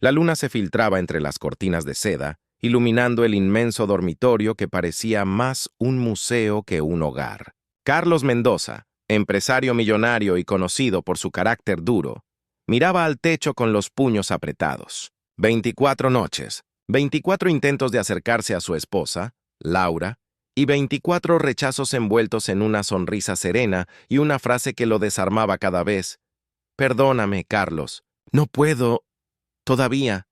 La luna se filtraba entre las cortinas de seda, iluminando el inmenso dormitorio que parecía más un museo que un hogar. Carlos Mendoza, empresario millonario y conocido por su carácter duro, miraba al techo con los puños apretados. 24 noches, 24 intentos de acercarse a su esposa, Laura, y 24 rechazos envueltos en una sonrisa serena y una frase que lo desarmaba cada vez. «Perdóname, Carlos. No puedo. Todavía».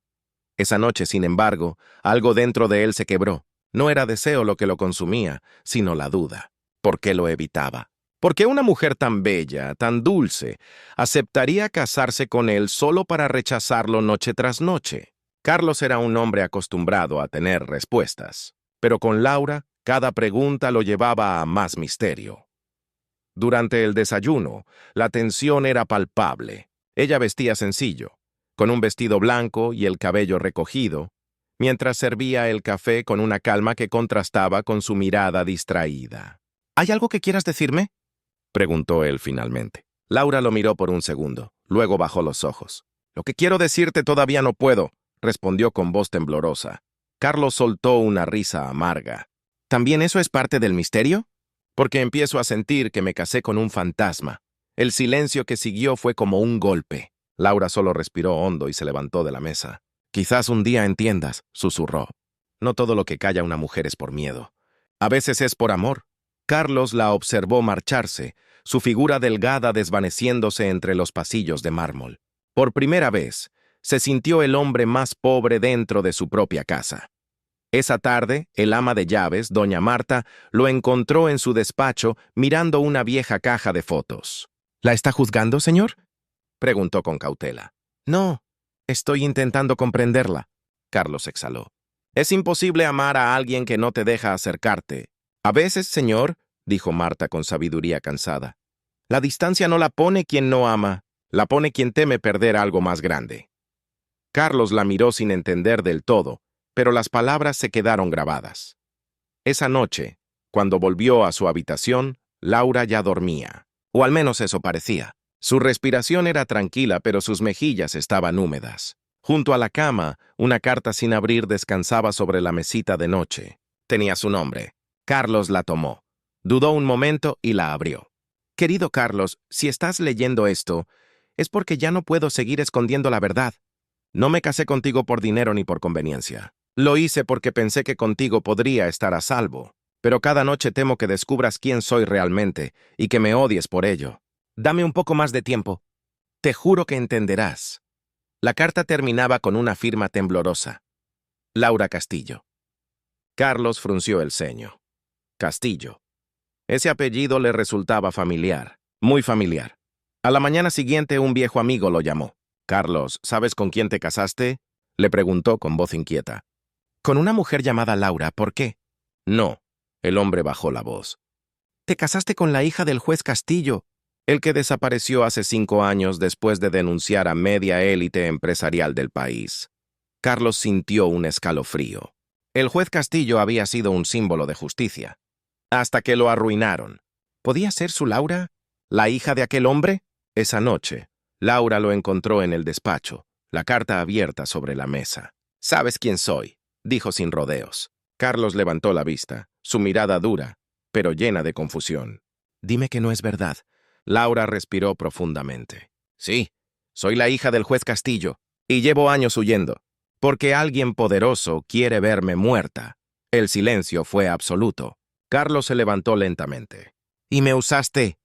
Esa noche, sin embargo, algo dentro de él se quebró. No era deseo lo que lo consumía, sino la duda. ¿Por qué lo evitaba? ¿Por qué una mujer tan bella, tan dulce, aceptaría casarse con él solo para rechazarlo noche tras noche? Carlos era un hombre acostumbrado a tener respuestas, pero con Laura, cada pregunta lo llevaba a más misterio. Durante el desayuno, la tensión era palpable. Ella vestía sencillo, con un vestido blanco y el cabello recogido, mientras servía el café con una calma que contrastaba con su mirada distraída. «¿Hay algo que quieras decirme?», preguntó él finalmente. Laura lo miró por un segundo, luego bajó los ojos. «Lo que quiero decirte todavía no puedo», respondió con voz temblorosa. Carlos soltó una risa amarga. «¿También eso es parte del misterio?». «Porque empiezo a sentir que me casé con un fantasma». El silencio que siguió fue como un golpe. Laura solo respiró hondo y se levantó de la mesa. «Quizás un día entiendas», susurró. «No todo lo que calla una mujer es por miedo. A veces es por amor». Carlos la observó marcharse, su figura delgada desvaneciéndose entre los pasillos de mármol. Por primera vez, se sintió el hombre más pobre dentro de su propia casa. Esa tarde, el ama de llaves, doña Marta, lo encontró en su despacho mirando una vieja caja de fotos. «¿La está juzgando, señor?», preguntó con cautela. «No, estoy intentando comprenderla», Carlos exhaló. «Es imposible amar a alguien que no te deja acercarte». «A veces, señor», dijo Marta con sabiduría cansada, «la distancia no la pone quien no ama, la pone quien teme perder algo más grande». Carlos la miró sin entender del todo, pero las palabras se quedaron grabadas. Esa noche, cuando volvió a su habitación, Laura ya dormía, o al menos eso parecía. Su respiración era tranquila, pero sus mejillas estaban húmedas. Junto a la cama, una carta sin abrir descansaba sobre la mesita de noche. Tenía su nombre. Carlos la tomó. Dudó un momento y la abrió. «Querido Carlos, si estás leyendo esto, es porque ya no puedo seguir escondiendo la verdad. No me casé contigo por dinero ni por conveniencia. Lo hice porque pensé que contigo podría estar a salvo. Pero cada noche temo que descubras quién soy realmente y que me odies por ello. Dame un poco más de tiempo. Te juro que entenderás». La carta terminaba con una firma temblorosa. Laura Castillo. Carlos frunció el ceño. Castillo. Ese apellido le resultaba familiar, muy familiar. A la mañana siguiente un viejo amigo lo llamó. «Carlos, ¿sabes con quién te casaste?», le preguntó con voz inquieta. «Con una mujer llamada Laura, ¿por qué?». «No», el hombre bajó la voz. «Te casaste con la hija del juez Castillo, el que desapareció hace 5 años después de denunciar a media élite empresarial del país». Carlos sintió un escalofrío. El juez Castillo había sido un símbolo de justicia. Hasta que lo arruinaron. ¿Podía ser su Laura, la hija de aquel hombre? Esa noche, Laura lo encontró en el despacho, la carta abierta sobre la mesa. «Sabes quién soy», dijo sin rodeos. Carlos levantó la vista, su mirada dura, pero llena de confusión. «Dime que no es verdad». Laura respiró profundamente. «Sí, soy la hija del juez Castillo, y llevo años huyendo, porque alguien poderoso quiere verme muerta». El silencio fue absoluto. Carlos se levantó lentamente. «¿Y me usaste?».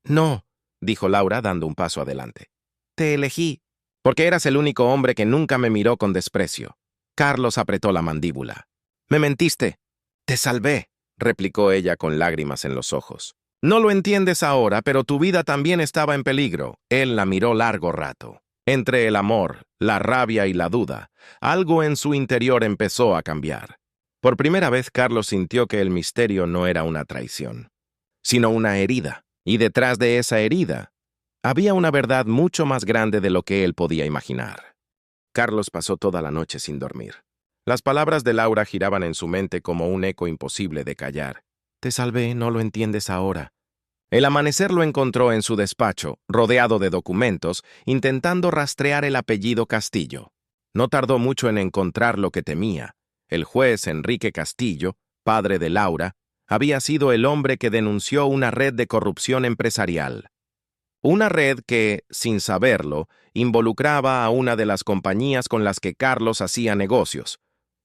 «No», dijo Laura dando un paso adelante. «Te elegí, porque eras el único hombre que nunca me miró con desprecio». Carlos apretó la mandíbula. «Me mentiste». «Te salvé», replicó ella con lágrimas en los ojos. «No lo entiendes ahora, pero tu vida también estaba en peligro». Él la miró largo rato. Entre el amor, la rabia y la duda, algo en su interior empezó a cambiar. Por primera vez, Carlos sintió que el misterio no era una traición, sino una herida. Y detrás de esa herida, había una verdad mucho más grande de lo que él podía imaginar. Carlos pasó toda la noche sin dormir. Las palabras de Laura giraban en su mente como un eco imposible de callar. «Te salvé, no lo entiendes ahora». El amanecer lo encontró en su despacho, rodeado de documentos, intentando rastrear el apellido Castillo. No tardó mucho en encontrar lo que temía. El juez Enrique Castillo, padre de Laura, había sido el hombre que denunció una red de corrupción empresarial. Una red que, sin saberlo, involucraba a una de las compañías con las que Carlos hacía negocios.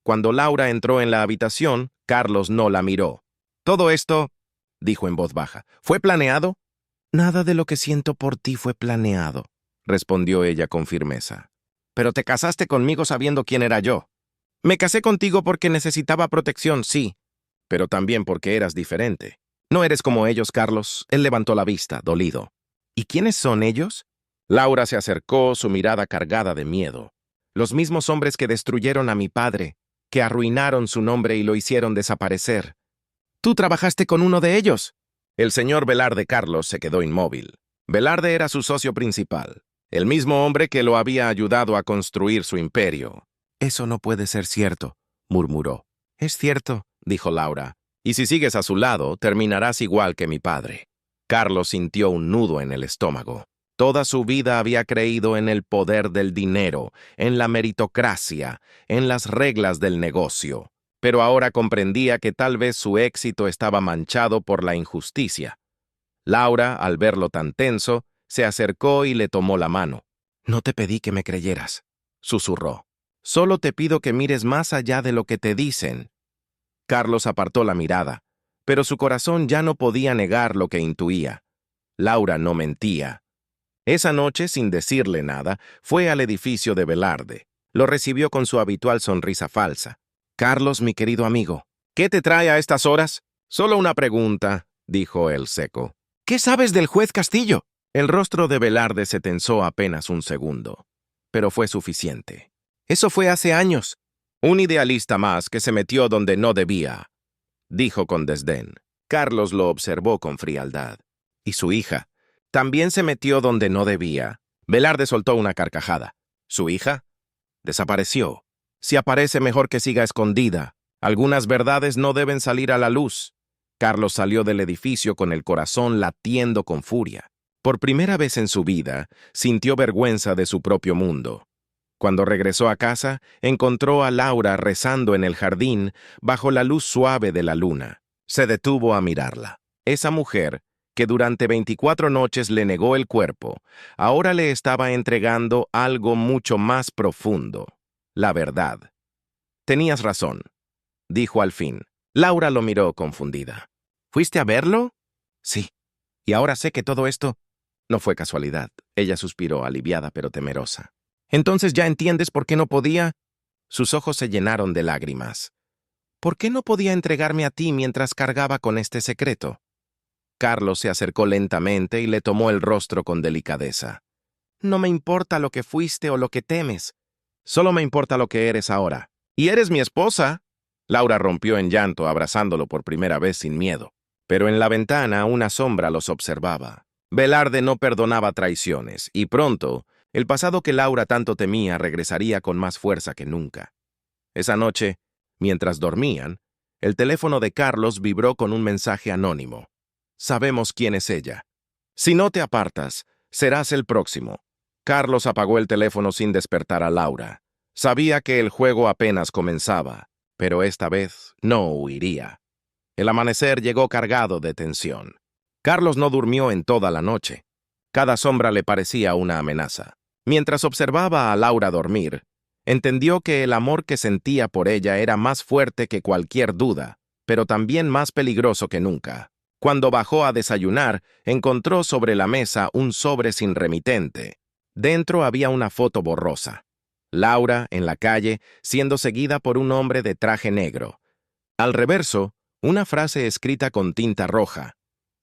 Cuando Laura entró en la habitación, Carlos no la miró. «Todo esto», dijo en voz baja, «¿fue planeado?» «Nada de lo que siento por ti fue planeado», respondió ella con firmeza. «Pero te casaste conmigo sabiendo quién era yo». «Me casé contigo porque necesitaba protección, sí, pero también porque eras diferente. No eres como ellos, Carlos». Él levantó la vista, dolido. «¿Y quiénes son ellos?» Laura se acercó, su mirada cargada de miedo. «Los mismos hombres que destruyeron a mi padre, que arruinaron su nombre y lo hicieron desaparecer. ¿Tú trabajaste con uno de ellos?» El señor Velarde Carlos se quedó inmóvil. Velarde era su socio principal, el mismo hombre que lo había ayudado a construir su imperio. «Eso no puede ser cierto», murmuró. «Es cierto», dijo Laura, «y si sigues a su lado, terminarás igual que mi padre». Carlos sintió un nudo en el estómago. Toda su vida había creído en el poder del dinero, en la meritocracia, en las reglas del negocio. Pero ahora comprendía que tal vez su éxito estaba manchado por la injusticia. Laura, al verlo tan tenso, se acercó y le tomó la mano. «No te pedí que me creyeras», susurró. «Solo te pido que mires más allá de lo que te dicen». Carlos apartó la mirada, pero su corazón ya no podía negar lo que intuía. Laura no mentía. Esa noche, sin decirle nada, fue al edificio de Velarde. Lo recibió con su habitual sonrisa falsa. «Carlos, mi querido amigo, ¿qué te trae a estas horas?» «Solo una pregunta», dijo él seco. «¿Qué sabes del juez Castillo?» El rostro de Velarde se tensó apenas un segundo, pero fue suficiente. «Eso fue hace años. Un idealista más que se metió donde no debía», dijo con desdén. Carlos lo observó con frialdad. «¿Y su hija? También se metió donde no debía». Velarde soltó una carcajada. «¿Su hija? Desapareció. Si aparece, mejor que siga escondida. Algunas verdades no deben salir a la luz». Carlos salió del edificio con el corazón latiendo con furia. Por primera vez en su vida, sintió vergüenza de su propio mundo. Cuando regresó a casa, encontró a Laura rezando en el jardín bajo la luz suave de la luna. Se detuvo a mirarla. Esa mujer, que durante 24 noches le negó el cuerpo, ahora le estaba entregando algo mucho más profundo: la verdad. «Tenías razón», dijo al fin. Laura lo miró confundida. «¿Fuiste a verlo?» «Sí. Y ahora sé que todo esto no fue casualidad». Ella suspiró, aliviada pero temerosa. «Entonces ya entiendes por qué no podía...» Sus ojos se llenaron de lágrimas. «¿Por qué no podía entregarme a ti mientras cargaba con este secreto?» Carlos se acercó lentamente y le tomó el rostro con delicadeza. «No me importa lo que fuiste o lo que temes. Solo me importa lo que eres ahora. ¡Y eres mi esposa!» Laura rompió en llanto, abrazándolo por primera vez sin miedo. Pero en la ventana una sombra los observaba. Velarde no perdonaba traiciones, y pronto el pasado que Laura tanto temía regresaría con más fuerza que nunca. Esa noche, mientras dormían, el teléfono de Carlos vibró con un mensaje anónimo. «Sabemos quién es ella. Si no te apartas, serás el próximo». Carlos apagó el teléfono sin despertar a Laura. Sabía que el juego apenas comenzaba, pero esta vez no huiría. El amanecer llegó cargado de tensión. Carlos no durmió en toda la noche. Cada sombra le parecía una amenaza. Mientras observaba a Laura dormir, entendió que el amor que sentía por ella era más fuerte que cualquier duda, pero también más peligroso que nunca. Cuando bajó a desayunar, encontró sobre la mesa un sobre sin remitente. Dentro había una foto borrosa. Laura, en la calle, siendo seguida por un hombre de traje negro. Al reverso, una frase escrita con tinta roja.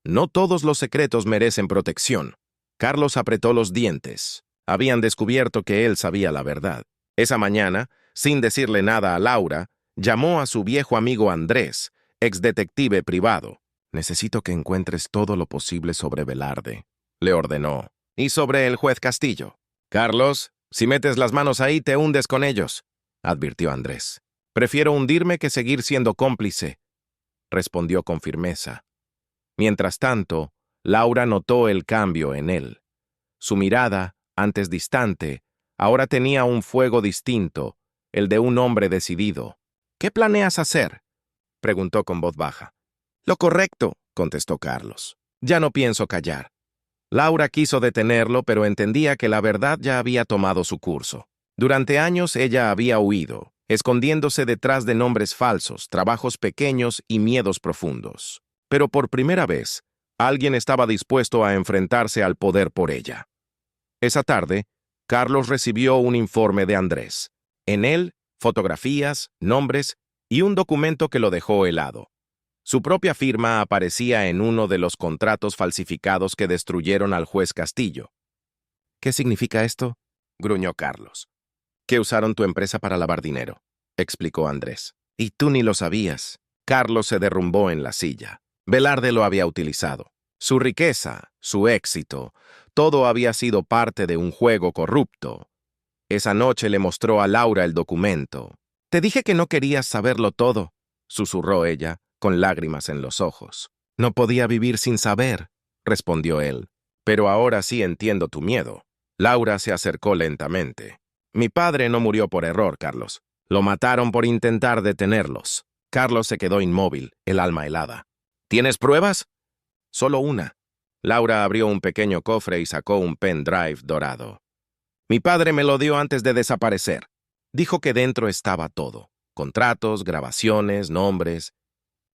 «No todos los secretos merecen protección». Carlos apretó los dientes. Habían descubierto que él sabía la verdad. Esa mañana, sin decirle nada a Laura, llamó a su viejo amigo Andrés, exdetective privado. «Necesito que encuentres todo lo posible sobre Velarde», le ordenó. «Y sobre el juez Castillo». «Carlos, si metes las manos ahí, te hundes con ellos», advirtió Andrés. «Prefiero hundirme que seguir siendo cómplice», respondió con firmeza. Mientras tanto, Laura notó el cambio en él. Su mirada, antes distante, Ahora tenía un fuego distinto, el de un hombre decidido. ¿Qué planeas hacer?, preguntó con voz baja. Lo correcto, contestó Carlos. Ya no pienso callar. Laura quiso detenerlo, pero entendía que la verdad ya había tomado su curso. Durante años ella había huido, escondiéndose detrás de nombres falsos, trabajos pequeños y miedos profundos. Pero por primera vez, alguien estaba dispuesto a enfrentarse al poder por ella. Esa tarde, Carlos recibió un informe de Andrés. En él, fotografías, nombres y un documento que lo dejó helado. Su propia firma aparecía en uno de los contratos falsificados que destruyeron al juez Castillo. ¿Qué significa esto?, gruñó Carlos. Que usaron tu empresa para lavar dinero, explicó Andrés. Y tú ni lo sabías. Carlos se derrumbó en la silla. Velarde lo había utilizado. Su riqueza, su éxito, todo había sido parte de un juego corrupto. Esa noche le mostró a Laura el documento. «Te dije que no querías saberlo todo», susurró ella, con lágrimas en los ojos. «No podía vivir sin saber», respondió él. «Pero ahora sí entiendo tu miedo». Laura se acercó lentamente. «Mi padre no murió por error, Carlos. Lo mataron por intentar detenerlos». Carlos se quedó inmóvil, el alma helada. «¿Tienes pruebas?» «Solo una». Laura abrió un pequeño cofre y sacó un pendrive dorado. «Mi padre me lo dio antes de desaparecer. Dijo que dentro estaba todo. Contratos, grabaciones, nombres.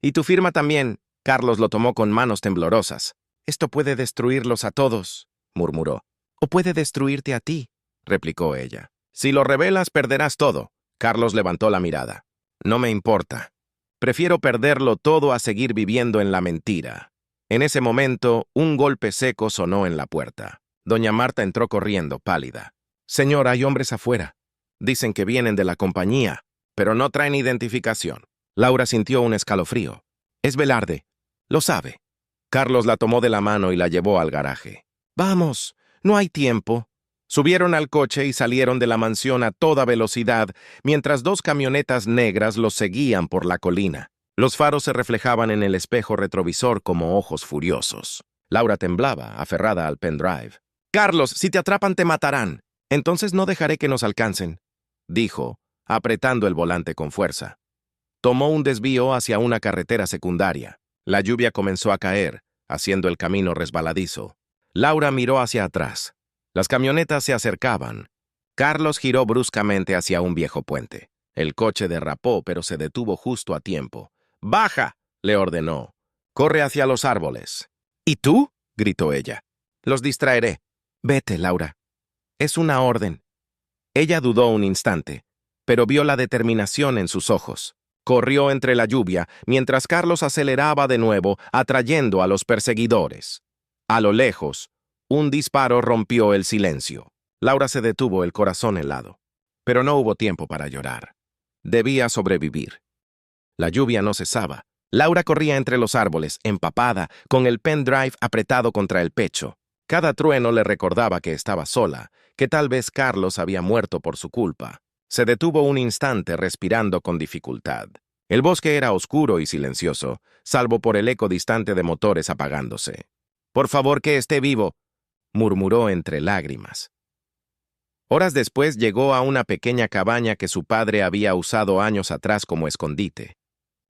Y tu firma también». Carlos lo tomó con manos temblorosas. «Esto puede destruirlos a todos», murmuró. «O puede destruirte a ti», replicó ella. «Si lo revelas, perderás todo». Carlos levantó la mirada. «No me importa. Prefiero perderlo todo a seguir viviendo en la mentira». En ese momento, un golpe seco sonó en la puerta. Doña Marta entró corriendo, pálida. «Señor, hay hombres afuera. Dicen que vienen de la compañía, pero no traen identificación». Laura sintió un escalofrío. «Es Velarde. Lo sabe». Carlos la tomó de la mano y la llevó al garaje. «Vamos, no hay tiempo». Subieron al coche y salieron de la mansión a toda velocidad, mientras dos camionetas negras los seguían por la colina. Los faros se reflejaban en el espejo retrovisor como ojos furiosos. Laura temblaba, aferrada al pendrive. «Carlos, si te atrapan te matarán. Entonces no dejaré que nos alcancen», dijo, apretando el volante con fuerza. Tomó un desvío hacia una carretera secundaria. La lluvia comenzó a caer, haciendo el camino resbaladizo. Laura miró hacia atrás. Las camionetas se acercaban. Carlos giró bruscamente hacia un viejo puente. El coche derrapó, pero se detuvo justo a tiempo. «¡Baja!», le ordenó. «Corre hacia los árboles». «¿Y tú?», gritó ella. «Los distraeré». «Vete, Laura. Es una orden». Ella dudó un instante, pero vio la determinación en sus ojos. Corrió entre la lluvia, mientras Carlos aceleraba de nuevo, atrayendo a los perseguidores. A lo lejos, un disparo rompió el silencio. Laura se detuvo, el corazón helado. Pero no hubo tiempo para llorar. Debía sobrevivir. La lluvia no cesaba. Laura corría entre los árboles, empapada, con el pendrive apretado contra el pecho. Cada trueno le recordaba que estaba sola, que tal vez Carlos había muerto por su culpa. Se detuvo un instante respirando con dificultad. El bosque era oscuro y silencioso, salvo por el eco distante de motores apagándose. «Por favor, que esté vivo», murmuró entre lágrimas. Horas después llegó a una pequeña cabaña que su padre había usado años atrás como escondite.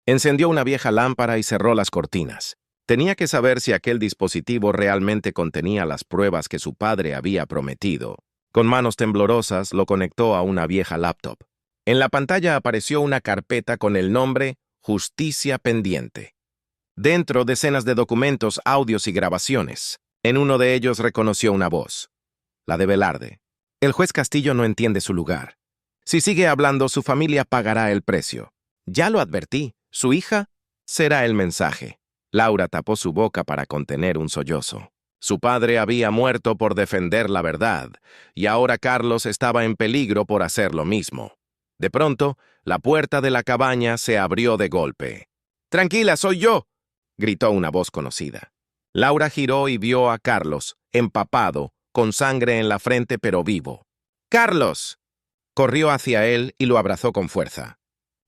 Encendió una vieja lámpara y cerró las cortinas. Tenía que saber si aquel dispositivo realmente contenía las pruebas que su padre había prometido. Con manos temblorosas lo conectó a una vieja laptop. En la pantalla apareció una carpeta con el nombre Justicia Pendiente. Dentro, decenas de documentos, audios y grabaciones. En uno de ellos reconoció una voz. La de Velarde. «El juez Castillo no entiende su lugar. Si sigue hablando, su familia pagará el precio. Ya lo advertí. Su hija será el mensaje». Laura tapó su boca para contener un sollozo. Su padre había muerto por defender la verdad, y ahora Carlos estaba en peligro por hacer lo mismo. De pronto, la puerta de la cabaña se abrió de golpe. «¡Tranquila, soy yo!», gritó una voz conocida. Laura giró y vio a Carlos, empapado, con sangre en la frente pero vivo. «¡Carlos!». Corrió hacia él y lo abrazó con fuerza.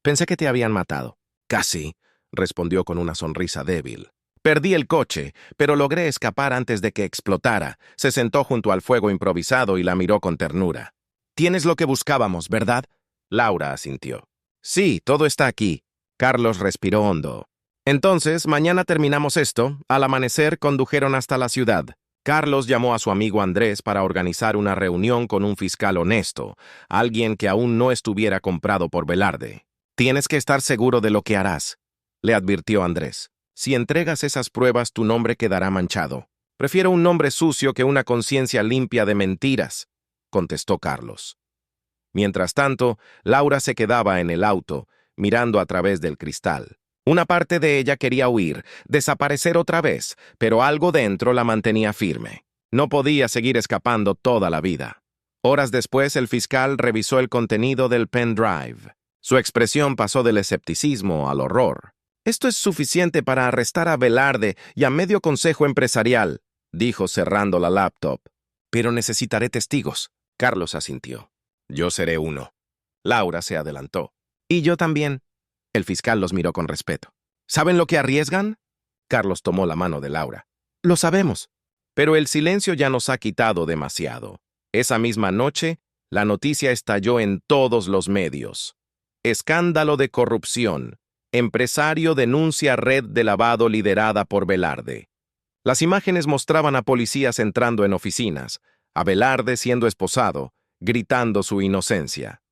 «Pensé que te habían matado». «Casi», respondió con una sonrisa débil. «Perdí el coche, pero logré escapar antes de que explotara». Se sentó junto al fuego improvisado y la miró con ternura. Tienes lo que buscábamos, ¿verdad? Laura asintió. Sí, todo está aquí. Carlos respiró hondo. Entonces, mañana terminamos esto. Al amanecer, condujeron hasta la ciudad. Carlos llamó a su amigo Andrés para organizar una reunión con un fiscal honesto, alguien que aún no estuviera comprado por Velarde. Tienes que estar seguro de lo que harás, le advirtió Andrés. Si entregas esas pruebas, tu nombre quedará manchado. Prefiero un nombre sucio que una conciencia limpia de mentiras, contestó Carlos. Mientras tanto, Laura se quedaba en el auto, mirando a través del cristal. Una parte de ella quería huir, desaparecer otra vez, pero algo dentro la mantenía firme. No podía seguir escapando toda la vida. Horas después, el fiscal revisó el contenido del pendrive. Su expresión pasó del escepticismo al horror. «Esto es suficiente para arrestar a Velarde y a medio consejo empresarial», dijo cerrando la laptop. «Pero necesitaré testigos». Carlos asintió. «Yo seré uno». Laura se adelantó. «Y yo también». El fiscal los miró con respeto. «¿Saben lo que arriesgan?» Carlos tomó la mano de Laura. «Lo sabemos». Pero el silencio ya nos ha quitado demasiado. Esa misma noche, la noticia estalló en todos los medios. Escándalo de corrupción. Empresario denuncia red de lavado liderada por Velarde. Las imágenes mostraban a policías entrando en oficinas, a Velarde siendo esposado, gritando su inocencia.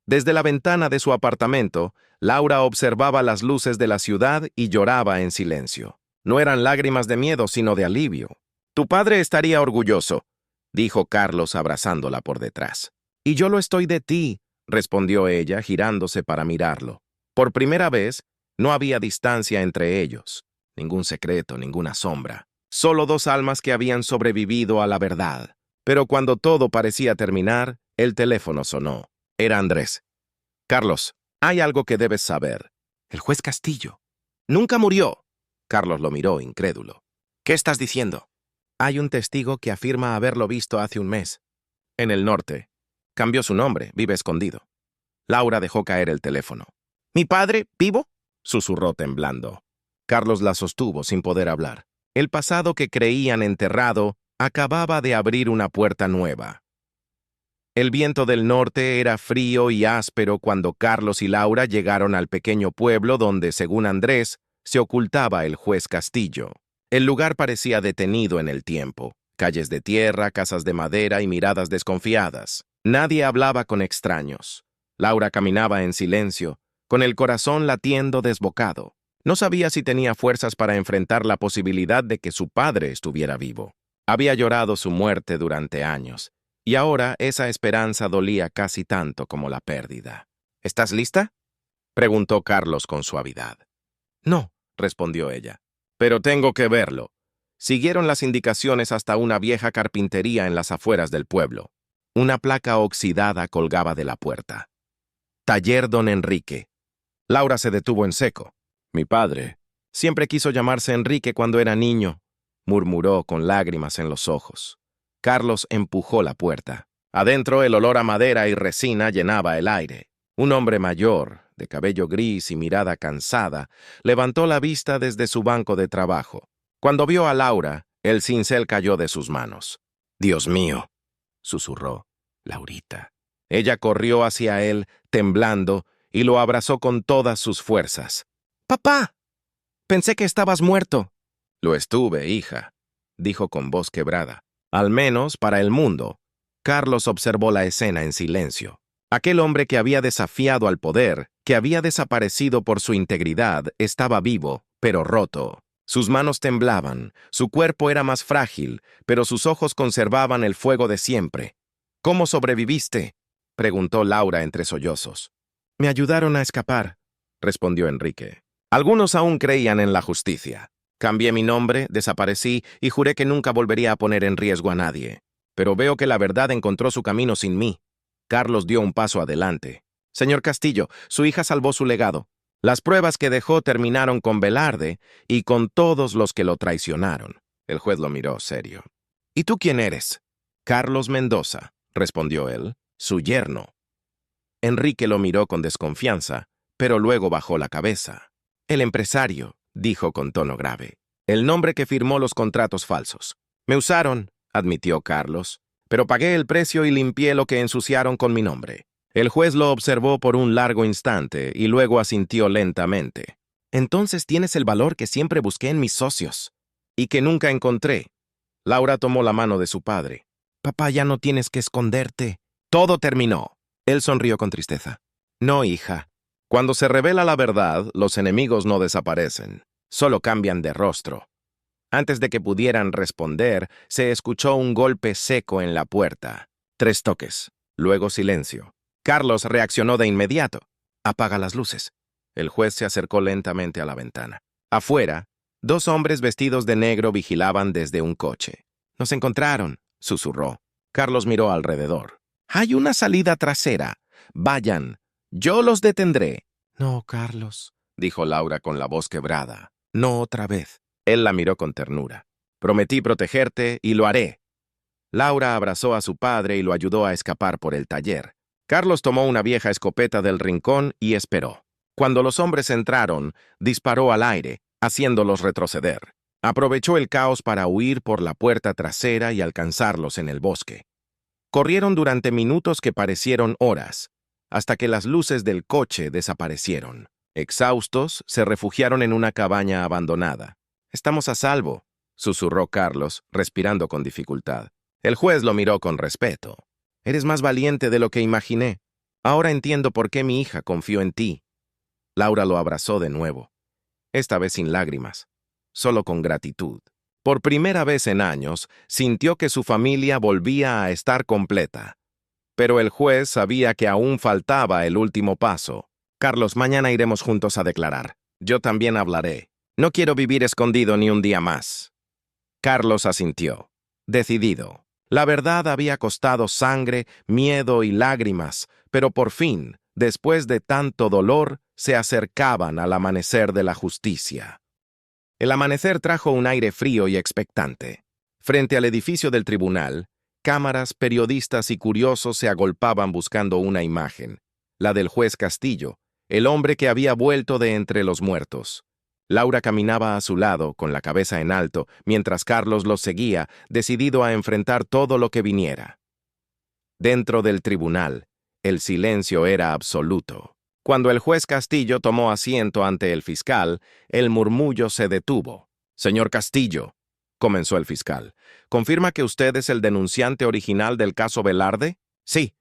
Desde la ventana de su apartamento, Laura observaba las luces de la ciudad y lloraba en silencio. No eran lágrimas de miedo, sino de alivio. «Tu padre estaría orgulloso», dijo Carlos abrazándola por detrás. «Y yo lo estoy de ti», respondió ella, girándose para mirarlo. Por primera vez, no había distancia entre ellos. Ningún secreto, ninguna sombra. Solo dos almas que habían sobrevivido a la verdad. Pero cuando todo parecía terminar, el teléfono sonó. Era Andrés. «Carlos, hay algo que debes saber. El juez Castillo nunca murió». Carlos lo miró, incrédulo. «¿Qué estás diciendo?» «Hay un testigo que afirma haberlo visto hace un mes. En el norte. Cambió su nombre, vive escondido». Laura dejó caer el teléfono. «¿Mi padre, vivo?», susurró temblando. Carlos la sostuvo sin poder hablar. El pasado que creían enterrado acababa de abrir una puerta nueva. El viento del norte era frío y áspero cuando Carlos y Laura llegaron al pequeño pueblo donde, según Andrés, se ocultaba el juez Castillo. El lugar parecía detenido en el tiempo. Calles de tierra, casas de madera y miradas desconfiadas. Nadie hablaba con extraños. Laura caminaba en silencio, con el corazón latiendo desbocado. No sabía si tenía fuerzas para enfrentar la posibilidad de que su padre estuviera vivo. Había llorado su muerte durante años. Y ahora esa esperanza dolía casi tanto como la pérdida. «¿Estás lista?», preguntó Carlos con suavidad. «No», respondió ella. «Pero tengo que verlo». Siguieron las indicaciones hasta una vieja carpintería en las afueras del pueblo. Una placa oxidada colgaba de la puerta. «Taller Don Enrique». Laura se detuvo en seco. «Mi padre siempre quiso llamarse Enrique cuando era niño», murmuró con lágrimas en los ojos. Carlos empujó la puerta. Adentro el olor a madera y resina llenaba el aire. Un hombre mayor, de cabello gris y mirada cansada, levantó la vista desde su banco de trabajo. Cuando vio a Laura, el cincel cayó de sus manos. «Dios mío», susurró. «Laurita». Ella corrió hacia él, temblando, y lo abrazó con todas sus fuerzas. «¡Papá! Pensé que estabas muerto». «Lo estuve, hija», dijo con voz quebrada. Al menos para el mundo. Carlos observó la escena en silencio. Aquel hombre que había desafiado al poder, que había desaparecido por su integridad, estaba vivo, pero roto. Sus manos temblaban, su cuerpo era más frágil, pero sus ojos conservaban el fuego de siempre. «¿Cómo sobreviviste?», preguntó Laura entre sollozos. «Me ayudaron a escapar», respondió Enrique. «Algunos aún creían en la justicia. Cambié mi nombre, desaparecí y juré que nunca volvería a poner en riesgo a nadie. Pero veo que la verdad encontró su camino sin mí». Carlos dio un paso adelante. «Señor Castillo, su hija salvó su legado. Las pruebas que dejó terminaron con Velarde y con todos los que lo traicionaron». El juez lo miró serio. «¿Y tú quién eres?». «Carlos Mendoza», respondió él, «su yerno». Enrique lo miró con desconfianza, pero luego bajó la cabeza. «El empresario», dijo con tono grave. «El nombre que firmó los contratos falsos». «Me usaron», admitió Carlos, pero pagué el precio y limpié lo que ensuciaron con mi nombre. El juez lo observó por un largo instante y luego asintió lentamente. Entonces tienes el valor que siempre busqué en mis socios y que nunca encontré. Laura tomó la mano de su padre. Papá, ya no tienes que esconderte. Todo terminó. Él sonrió con tristeza. No, hija. Cuando se revela la verdad, los enemigos no desaparecen, solo cambian de rostro. Antes de que pudieran responder, se escuchó un golpe seco en la puerta. 3 toques. Luego silencio. Carlos reaccionó de inmediato. Apaga las luces. El juez se acercó lentamente a la ventana. Afuera, 2 hombres vestidos de negro vigilaban desde un coche. Nos encontraron, susurró. Carlos miró alrededor. Hay una salida trasera. Vayan. Yo los detendré. No, Carlos, dijo Laura con la voz quebrada. No otra vez. Él la miró con ternura. Prometí protegerte y lo haré. Laura abrazó a su padre y lo ayudó a escapar por el taller. Carlos tomó una vieja escopeta del rincón y esperó. Cuando los hombres entraron, disparó al aire, haciéndolos retroceder. Aprovechó el caos para huir por la puerta trasera y alcanzarlos en el bosque. Corrieron durante minutos que parecieron horas, hasta que las luces del coche desaparecieron. Exhaustos, se refugiaron en una cabaña abandonada. Estamos a salvo, susurró Carlos, respirando con dificultad. El juez lo miró con respeto. Eres más valiente de lo que imaginé. Ahora entiendo por qué mi hija confió en ti. Laura lo abrazó de nuevo, esta vez sin lágrimas, solo con gratitud. Por primera vez en años, sintió que su familia volvía a estar completa. Pero el juez sabía que aún faltaba el último paso. Carlos, mañana iremos juntos a declarar. Yo también hablaré. No quiero vivir escondido ni un día más. Carlos asintió, decidido. La verdad había costado sangre, miedo y lágrimas, pero por fin, después de tanto dolor, se acercaban al amanecer de la justicia. El amanecer trajo un aire frío y expectante. Frente al edificio del tribunal, cámaras, periodistas y curiosos se agolpaban buscando una imagen, la del juez Castillo, el hombre que había vuelto de entre los muertos. Laura caminaba a su lado, con la cabeza en alto, mientras Carlos los seguía, decidido a enfrentar todo lo que viniera. Dentro del tribunal, el silencio era absoluto. Cuando el juez Castillo tomó asiento ante el fiscal, el murmullo se detuvo. Señor Castillo, comenzó el fiscal, ¿confirma que usted es el denunciante original del caso Velarde? Sí,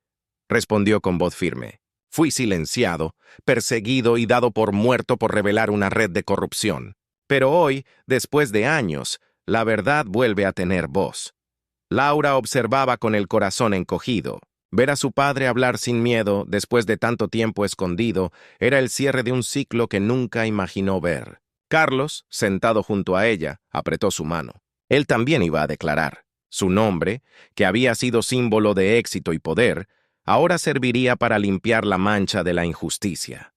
respondió con voz firme. Fui silenciado, perseguido y dado por muerto por revelar una red de corrupción. Pero hoy, después de años, la verdad vuelve a tener voz. Laura observaba con el corazón encogido. Ver a su padre hablar sin miedo, después de tanto tiempo escondido, era el cierre de un ciclo que nunca imaginó ver. Carlos, sentado junto a ella, apretó su mano. Él también iba a declarar. Su nombre, que había sido símbolo de éxito y poder, ahora serviría para limpiar la mancha de la injusticia.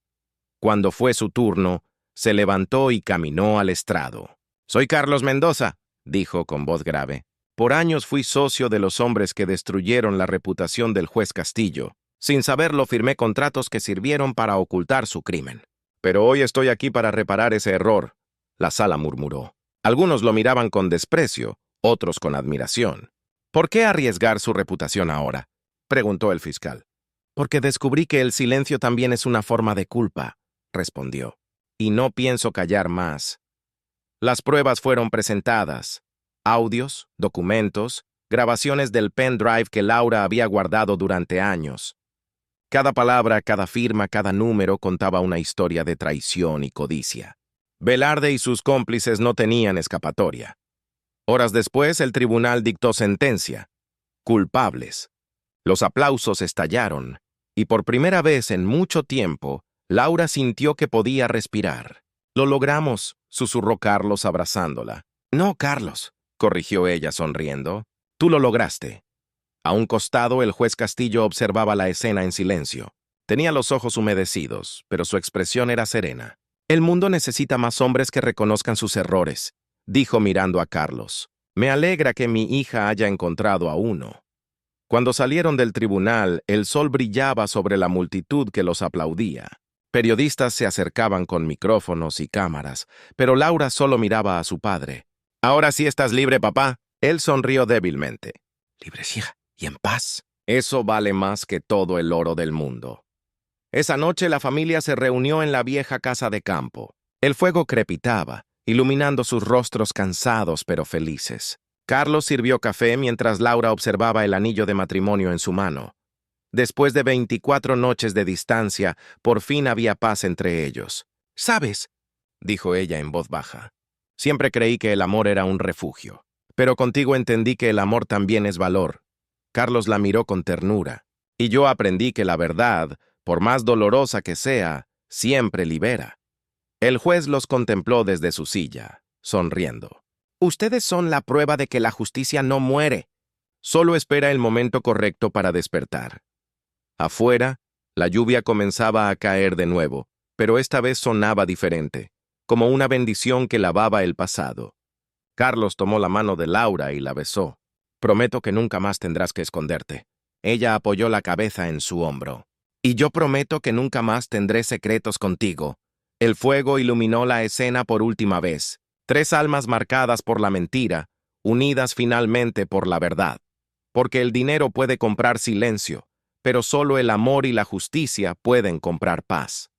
Cuando fue su turno, se levantó y caminó al estrado. «Soy Carlos Mendoza», dijo con voz grave. «Por años fui socio de los hombres que destruyeron la reputación del juez Castillo. Sin saberlo, firmé contratos que sirvieron para ocultar su crimen. Pero hoy estoy aquí para reparar ese error», la sala murmuró. Algunos lo miraban con desprecio, otros con admiración. «¿Por qué arriesgar su reputación ahora?», preguntó el fiscal. «Porque descubrí que el silencio también es una forma de culpa», respondió. «Y no pienso callar más». Las pruebas fueron presentadas. Audios, documentos, grabaciones del pendrive que Laura había guardado durante años. Cada palabra, cada firma, cada número contaba una historia de traición y codicia. Velarde y sus cómplices no tenían escapatoria. Horas después, el tribunal dictó sentencia. Culpables. Los aplausos estallaron, y por primera vez en mucho tiempo, Laura sintió que podía respirar. «Lo logramos», susurró Carlos abrazándola. «No, Carlos», corrigió ella sonriendo. «Tú lo lograste». A un costado, el juez Castillo observaba la escena en silencio. Tenía los ojos humedecidos, pero su expresión era serena. «El mundo necesita más hombres que reconozcan sus errores», dijo mirando a Carlos. «Me alegra que mi hija haya encontrado a uno». Cuando salieron del tribunal, el sol brillaba sobre la multitud que los aplaudía. Periodistas se acercaban con micrófonos y cámaras, pero Laura solo miraba a su padre. «Ahora sí estás libre, papá». Él sonrió débilmente. «Libre, hija», y en paz. Eso vale más que todo el oro del mundo. Esa noche la familia se reunió en la vieja casa de campo. El fuego crepitaba, iluminando sus rostros cansados pero felices. Carlos sirvió café mientras Laura observaba el anillo de matrimonio en su mano. Después de 24 noches de distancia, por fin había paz entre ellos. «¿Sabes?», dijo ella en voz baja. «Siempre creí que el amor era un refugio. Pero contigo entendí que el amor también es valor». Carlos la miró con ternura. «Y yo aprendí que la verdad, por más dolorosa que sea, siempre libera». El juez los contempló desde su silla, sonriendo. «Ustedes son la prueba de que la justicia no muere. Solo espera el momento correcto para despertar». Afuera, la lluvia comenzaba a caer de nuevo, pero esta vez sonaba diferente, como una bendición que lavaba el pasado. Carlos tomó la mano de Laura y la besó. «Prometo que nunca más tendrás que esconderte». Ella apoyó la cabeza en su hombro. «Y yo prometo que nunca más tendré secretos contigo». El fuego iluminó la escena por última vez. 3 almas marcadas por la mentira, unidas finalmente por la verdad. Porque el dinero puede comprar silencio, pero solo el amor y la justicia pueden comprar paz.